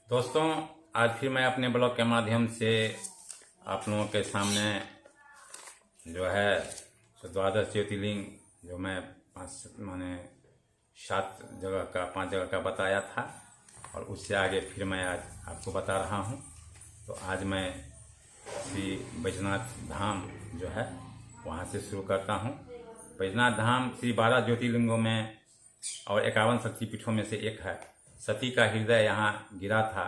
दोस्तों, आज फिर मैं अपने ब्लॉग के माध्यम से आप लोगों के सामने जो है द्वादश ज्योतिर्लिंग जो मैं 5 जगह का बताया था और उससे आगे फिर मैं आज आपको बता रहा हूँ। तो आज मैं श्री बैजनाथ धाम जो है वहाँ से शुरू करता हूँ। बैजनाथ धाम श्री 12 ज्योतिर्लिंगों में और 51 शक्तिपीठों में से एक है। सती का हृदय यहाँ गिरा था।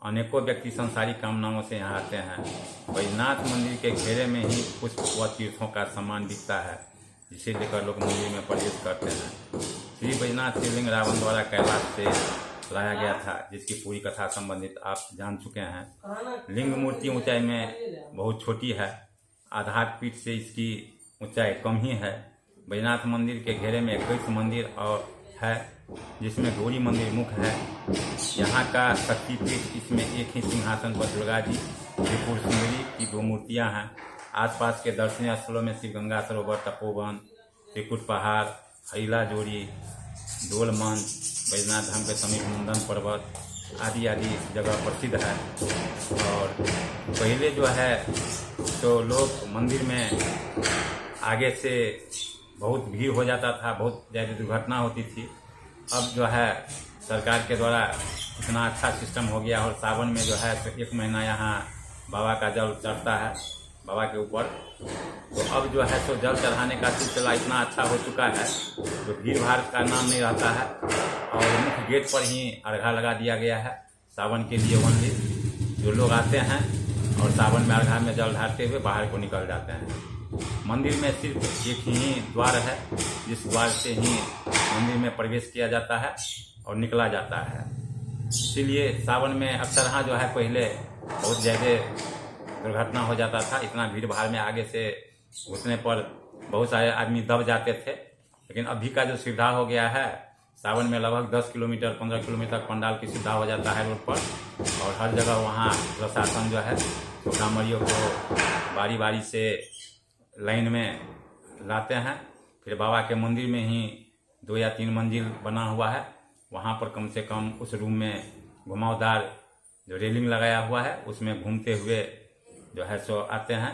अनेकों व्यक्ति संसारिक कामनाओं से यहाँ आते हैं। बैजनाथ मंदिर के घेरे में ही पुष्प व तीर्थों का सामान बिकता है, जिसे लेकर लोग मंदिर में प्रवेश करते हैं। श्री बैजनाथ शिवलिंग रावण द्वारा कैलाश से लाया गया था, जिसकी पूरी कथा संबंधित आप जान चुके हैं। लिंग मूर्ति ऊंचाई में बहुत छोटी है। आधार पीठ से इसकी ऊंचाई कम ही है। बैजनाथ मंदिर के घेरे में 21 मंदिर और है, जिसमें गौरी मंदिर मुख्य है। यहाँ का शक्तिपीठ, इसमें एक ही सिंहासन पर दुर्गा जी, त्रिपुर सुंदरी की 2 मूर्तियाँ हैं। आसपास के दर्शनीय स्थलों में श्री गंगा सरोवर, तपोवन, त्रिकुट पहाड़, हईला जोड़ी, डोल मंच, बैजनाथ धाम के समीप मुंडन पर्वत आदि आदि इस जगह प्रसिद्ध है। और पहले जो है तो लोग मंदिर में आगे से बहुत भीड़ हो जाता था, बहुत ज़्यादा दुर्घटना होती थी। अब जो है सरकार के द्वारा इतना अच्छा सिस्टम हो गया और सावन में जो है तो 1 महीना यहाँ बाबा का जल चढ़ता है बाबा के ऊपर। तो अब जो है तो जल चढ़ाने का सिलसिला इतना अच्छा हो चुका है तो भीड़ भाड़ का नाम नहीं रहता है और मुख्य गेट पर ही अर्घा लगा दिया गया है सावन के लिए ओनली। जो लोग आते हैं और सावन में अर्घा में जल ढारते हुए बाहर को निकल जाते हैं। मंदिर में सिर्फ एक ही द्वार है, जिस द्वार से ही मंदिर में प्रवेश किया जाता है और निकला जाता है। इसीलिए सावन में अक्सर यहाँ जो है पहले बहुत ज़्यादा दुर्घटना हो जाता था। इतना भीड़ भाड़ में आगे से घुसने पर बहुत सारे आदमी दब जाते थे। लेकिन अभी का जो सुविधा हो गया है, सावन में लगभग 10 किलोमीटर 15 किलोमीटर तक पंडाल की सुविधा हो जाता है रोड पर। और हर जगह वहाँ प्रशासन जो है तो कांवरियों को बारी बारी से लाइन में लाते हैं। फिर बाबा के मंदिर में ही 2 या 3 मंजिल बना हुआ है, वहाँ पर कम से कम उस रूम में घुमावदार जो रेलिंग लगाया हुआ है उसमें घूमते हुए जो है सो आते हैं।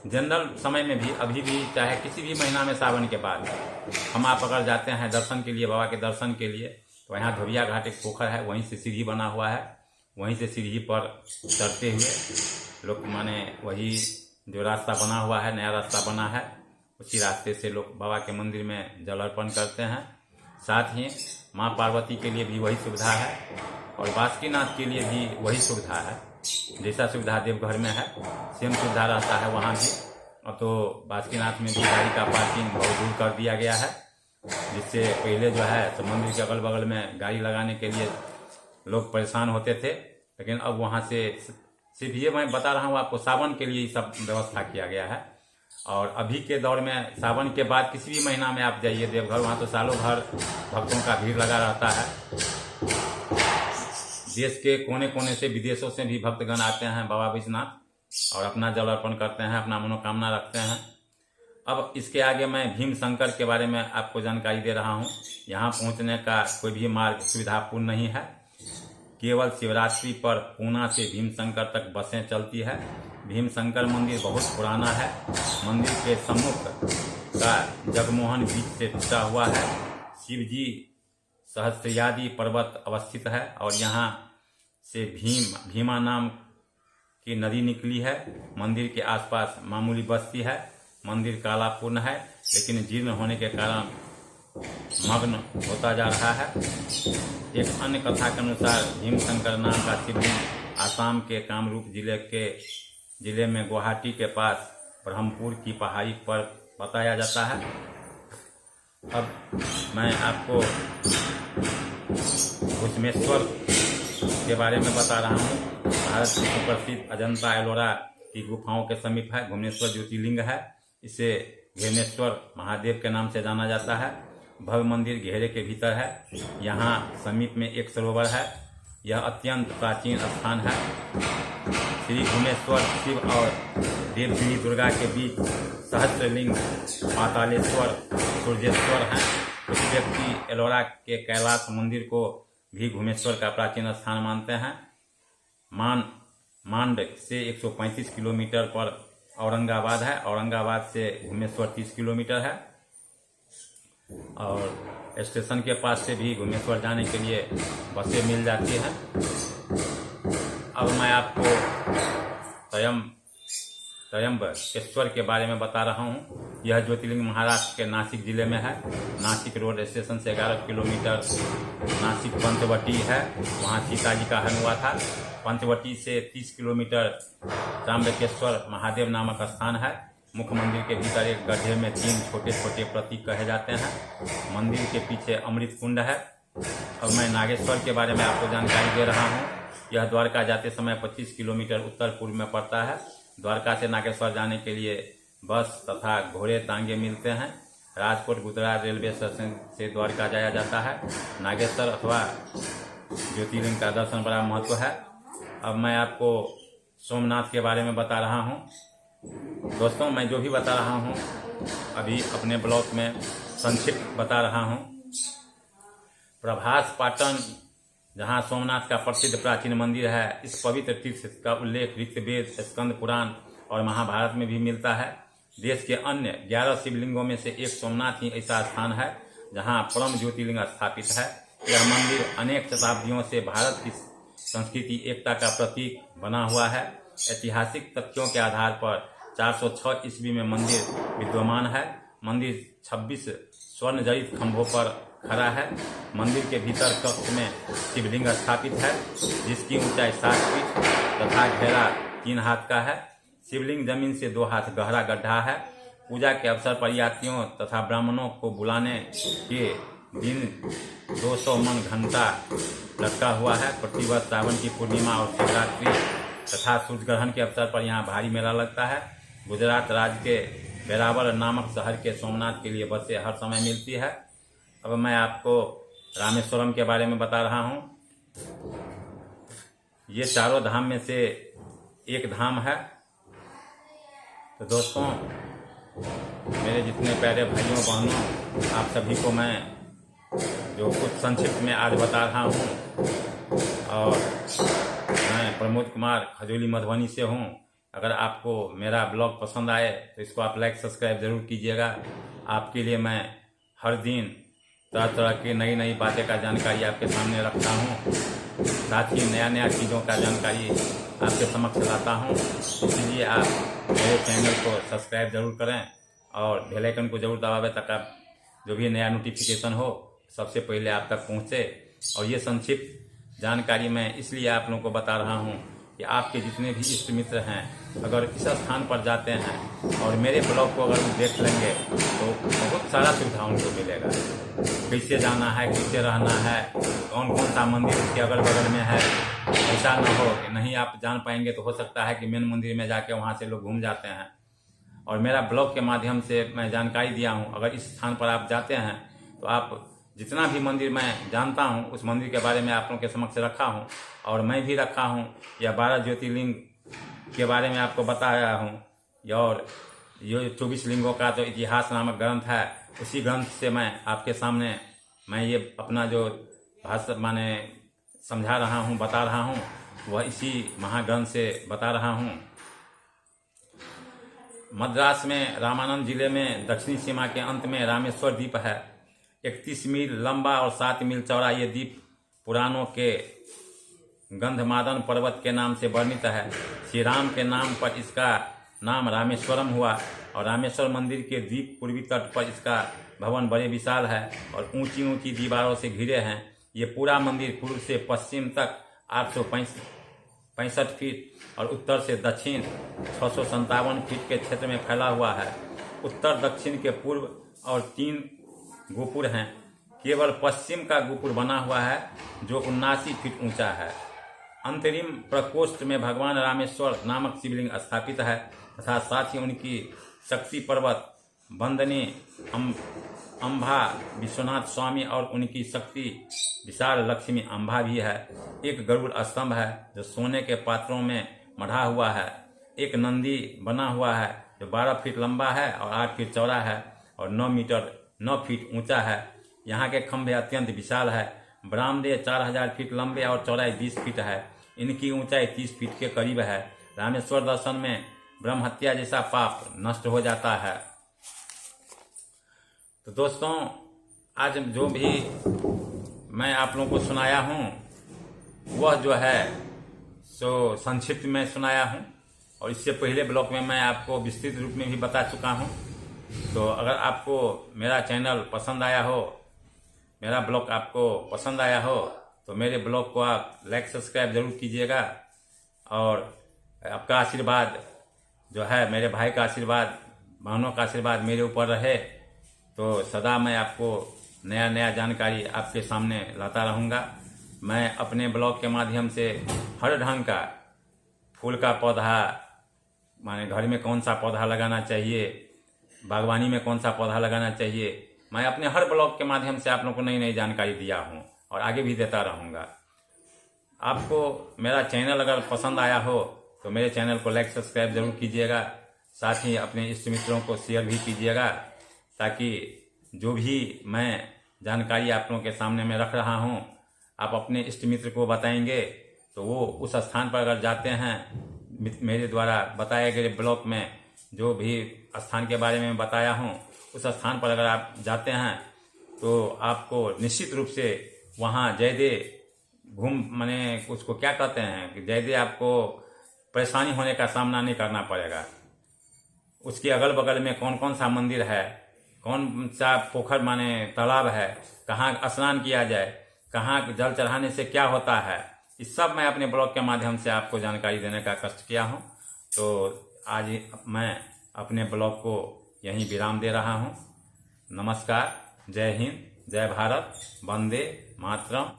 जनरल समय में भी अभी भी चाहे किसी भी महीना में सावन के बाद हम आप अगर जाते हैं दर्शन के लिए, बाबा के दर्शन के लिए, तो यहाँ धोबिया घाट एक पोखर है, वहीं से सीढ़ी बना हुआ है। वहीं से सीढ़ी पर चढ़ते हुए लोग माने वही जो रास्ता बना हुआ है, नया रास्ता बना है, उसी रास्ते से लोग बाबा के मंदिर में जल अर्पण करते हैं। साथ ही माँ पार्वती के लिए भी वही सुविधा है और बासुकीनाथ के लिए भी वही सुविधा है। जैसा सुविधा देवघर में है सेम सुविधा रहता है वहाँ भी। अब तो बासुकीनाथ में भी गाड़ी का पार्किंग बहुत दूर कर दिया गया है, जिससे पहले जो है तो मंदिर के अगल बगल में गाड़ी लगाने के लिए लोग परेशान होते थे। लेकिन अब वहाँ से सिर्फ ये मैं बता रहा हूँ आपको, सावन के लिए ये सब व्यवस्था किया गया है। और अभी के दौर में सावन के बाद किसी भी महीना में आप जाइए देवघर, वहाँ तो सालों भर भक्तों का भीड़ लगा रहता है। देश के कोने कोने से, विदेशों से भी भक्तगण आते हैं बाबा बैजनाथ और अपना जल अर्पण करते हैं, अपना मनोकामना रखते हैं। अब इसके आगे मैं भीम शंकर के बारे में आपको जानकारी दे रहा हूँ। यहाँ पहुँचने का कोई भी मार्ग सुविधापूर्ण नहीं है। केवल शिवरात्रि पर पूना से भीमशंकर तक बसें चलती है। भीमशंकर मंदिर बहुत पुराना है। मंदिर के सम्मुख का जगमोहन बीच से टूटा हुआ है। शिव जी सहस्त्रयादी पर्वत अवस्थित है और यहाँ से भीमा नाम की नदी निकली है। मंदिर के आसपास मामूली बस्ती है। मंदिर कालापूर्ण है, लेकिन जीर्ण होने के कारण मग्न होता जा रहा है। एक अन्य कथा के अनुसार भीमशंकर नाम का शिवलिंग आसाम के कामरूप जिले में गुवाहाटी के पास ब्रह्मपुर की पहाड़ी पर बताया जाता है। अब मैं आपको घुसमेश्वर के बारे में बता रहा हूँ। भारत की सुप्रसिद्ध अजंता एलोरा की गुफाओं के समीप है। घुसमेश्वर ज्योतिर्लिंग है। इसे घेरनेश्वर महादेव के नाम से जाना जाता है। भव्य मंदिर घेरे के भीतर है। यहाँ समीप में एक सरोवर है। यह अत्यंत प्राचीन स्थान है। श्री घुमेश्वर शिव और देवदेवी दुर्गा के बीच सहस्त्रलिंग पातालेश्वर सूर्येश्वर हैं। कुछ व्यक्ति एलोरा के कैलाश मंदिर को भी घुमेश्वर का प्राचीन स्थान मानते हैं। मांड से 135 किलोमीटर पर औरंगाबाद है। औरंगाबाद से घुमेश्वर 30 किलोमीटर है और स्टेशन के पास से भी घुमेश्वर जाने के लिए बसें मिल जाती हैं। अब मैं आपको त्र्यंबकेश्वर के बारे में बता रहा हूँ। यह ज्योतिर्लिंग महाराष्ट्र के नासिक जिले में है। नासिक रोड स्टेशन से 11 किलोमीटर नासिक पंचवटी है, वहाँ सीता जी का हवन हुआ था। पंचवटी से 30 किलोमीटर त्र्यंबकेश्वर महादेव नामक स्थान है। मुख्य मंदिर के भीतर एक गड्ढे में 3 छोटे छोटे प्रतीक कहे जाते हैं। मंदिर के पीछे अमृत कुंड है। अब मैं नागेश्वर के बारे में आपको जानकारी दे रहा हूँ। यह द्वारका जाते समय 25 किलोमीटर उत्तर पूर्व में पड़ता है। द्वारका से नागेश्वर जाने के लिए बस तथा घोड़े तांगे मिलते हैं। राजकोट गुजरात रेलवे स्टेशन से द्वारका जाया जाता है। नागेश्वर अथवा ज्योतिर्लिंग का दर्शन बड़ा महत्व है। अब मैं आपको सोमनाथ के बारे में बता रहा हूँ। दोस्तों, मैं जो भी बता रहा हूँ अभी अपने ब्लॉग में संक्षिप्त बता रहा हूँ। प्रभास पाटन, जहाँ सोमनाथ का प्रसिद्ध प्राचीन मंदिर है, इस पवित्र तीर्थ का उल्लेख ऋग्वेद, स्कंद पुराण और महाभारत में भी मिलता है। देश के अन्य 11 शिवलिंगों में से एक सोमनाथ ही ऐसा स्थान है जहाँ परम ज्योतिर्लिंग स्थापित है। यह मंदिर अनेक शताब्दियों से भारत की संस्कृति एकता का प्रतीक बना हुआ है। ऐतिहासिक तथ्यों के आधार पर 406 ईस्वी में मंदिर विद्यमान है। मंदिर 26 स्वर्ण जड़ित खंभों पर खड़ा है। मंदिर के भीतर कक्ष में शिवलिंग स्थापित है जिसकी ऊंचाई 7 फीट तथा घेरा 3 हाथ का है। शिवलिंग जमीन से 2 हाथ गहरा गड्ढा है। पूजा के अवसर पर यात्रियों तथा ब्राह्मणों को बुलाने के दिन 200 मन घंटा लटका हुआ है। प्रतिवर्ष सावन की पूर्णिमा और शिवरात्रि तथा सूर्य ग्रहण के अवसर पर यहाँ भारी मेला लगता है। गुजरात राज्य के वेरावल नामक शहर के सोमनाथ के लिए बसें हर समय मिलती है। अब मैं आपको रामेश्वरम के बारे में बता रहा हूँ। ये चारों धाम में से एक धाम है। तो दोस्तों, मेरे जितने प्यारे भाइयों बहनों, आप सभी को मैं जो कुछ संक्षिप्त में आज बता रहा हूँ, और मैं प्रमोद कुमार खजोली मधुबनी से हूँ। अगर आपको मेरा ब्लॉग पसंद आए तो इसको आप लाइक सब्सक्राइब जरूर कीजिएगा। आपके लिए मैं हर दिन तरह तरह की नई नई बातें का जानकारी आपके सामने रखता हूँ। साथ ही नया चीज़ों का जानकारी आपके समक्ष लाता हूँ। इसलिए आप मेरे चैनल को सब्सक्राइब जरूर करें और बेल आइकन को जरूर दबावें ताकि आप जो भी नया नोटिफिकेशन हो सबसे पहले आप तक पहुँचे। और ये संक्षिप्त जानकारी मैं इसलिए आप लोगों को बता रहा हूँ कि आपके जितने भी इष्ट मित्र हैं अगर इस स्थान पर जाते हैं और मेरे ब्लॉग को अगर वो देख लेंगे तो बहुत सारा सुविधा उनको मिलेगा। कैसे जाना है, कैसे रहना है, कौन कौन सा मंदिर उसके अगल बगल में है। ऐसा न हो कि नहीं आप जान पाएंगे तो हो सकता है कि मेन मंदिर में जाके वहाँ से लोग घूम जाते हैं। और मेरा ब्लॉग के माध्यम से मैं जानकारी दिया हूँ। अगर इस स्थान पर आप जाते हैं तो आप जितना भी मंदिर मैं जानता हूँ उस मंदिर के बारे में आप लोगों के समक्ष रखा हूँ। और मैं भी रखा हूँ या 12 ज्योतिर्लिंग के बारे में आपको बताया हूँ। और ये 24 लिंगों का जो इतिहास नामक ग्रंथ है, उसी ग्रंथ से मैं आपके सामने मैं ये अपना जो भाषा माने समझा रहा हूँ, बता रहा हूँ, वह इसी महाग्रंथ से बता रहा हूँ। मद्रास में रामानंद जिले में दक्षिणी सीमा के अंत में रामेश्वर द्वीप है। 31 मील लंबा और 7 मील चौड़ा ये द्वीप पुराणों के गंधमादन पर्वत के नाम से वर्णित है। श्री राम के नाम पर इसका नाम रामेश्वरम हुआ। और रामेश्वर मंदिर के द्वीप पूर्वी तट पर इसका भवन बड़े विशाल है और ऊंची ऊंची दीवारों से घिरे हैं। ये पूरा मंदिर पूर्व से पश्चिम तक 865 फीट और उत्तर से दक्षिण 657 फीट के क्षेत्र में फैला हुआ है। उत्तर दक्षिण के पूर्व और 3 गोपुर हैं। केवल पश्चिम का गोपुर बना हुआ है जो 79 फीट ऊंचा है। अंतरिम प्रकोष्ठ में भगवान रामेश्वर नामक शिवलिंग स्थापित है तथा साथ ही उनकी शक्ति पर्वत बंदनी अम्भा विश्वनाथ स्वामी और उनकी शक्ति विशाल लक्ष्मी अम्भा भी है। एक गरुड़ स्तंभ है जो सोने के पात्रों में मढ़ा हुआ है। एक नंदी बना हुआ है जो 12 फीट लंबा है और 8 फीट चौड़ा है और 9 फीट ऊंचा है। यहाँ के खंभे अत्यंत विशाल है। बरामदे 4000 फीट लंबे और चौड़ाई 20 फीट है। इनकी ऊंचाई 30 फीट के करीब है। रामेश्वर दर्शन में ब्रह्म हत्या जैसा पाप नष्ट हो जाता है। तो दोस्तों, आज जो भी मैं आप लोगों को सुनाया हूँ वह जो है सो संक्षिप्त में सुनाया हूँ, और इससे पहले ब्लॉग में मैं आपको विस्तृत रूप में भी बता चुका हूँ। तो अगर आपको मेरा चैनल पसंद आया हो, मेरा ब्लॉग आपको पसंद आया हो, तो मेरे ब्लॉग को आप लाइक सब्सक्राइब जरूर कीजिएगा। और आपका आशीर्वाद जो है, मेरे भाई का आशीर्वाद, बहनों का आशीर्वाद मेरे ऊपर रहे, तो सदा मैं आपको नया नया जानकारी आपके सामने लाता रहूँगा। मैं अपने ब्लॉग के माध्यम से हर ढंग का फूल का पौधा, माने घर में कौन सा पौधा लगाना चाहिए, बागवानी में कौन सा पौधा लगाना चाहिए, मैं अपने हर ब्लॉग के माध्यम से आप लोगों को नई नई जानकारी दिया हूँ और आगे भी देता रहूँगा। आपको मेरा चैनल अगर पसंद आया हो तो मेरे चैनल को लाइक सब्सक्राइब जरूर कीजिएगा। साथ ही अपने इष्ट मित्रों को शेयर भी कीजिएगा, ताकि जो भी मैं जानकारी आप लोगों के सामने में रख रहा हूँ, आप अपने इष्ट मित्र को बताएंगे तो वो उस स्थान पर अगर जाते हैं, मेरे द्वारा बताए गए ब्लॉग में जो भी स्थान के बारे में बताया हूँ, उस स्थान पर अगर आप जाते हैं तो आपको निश्चित रूप से वहाँ जयदे माने उसको क्या कहते हैं कि जयदे आपको परेशानी होने का सामना नहीं करना पड़ेगा। उसके अगल बगल में कौन कौन सा मंदिर है, कौन सा पोखर माने तालाब है, कहाँ स्नान किया जाए, कहाँ जल चढ़ाने से क्या होता है, इस सब मैं अपने ब्लॉग के माध्यम से आपको जानकारी देने का कष्ट किया हूँ। तो आज मैं अपने ब्लॉग को यहीं विराम दे रहा हूँ। नमस्कार, जय हिंद, जय भारत, वंदे मातरम।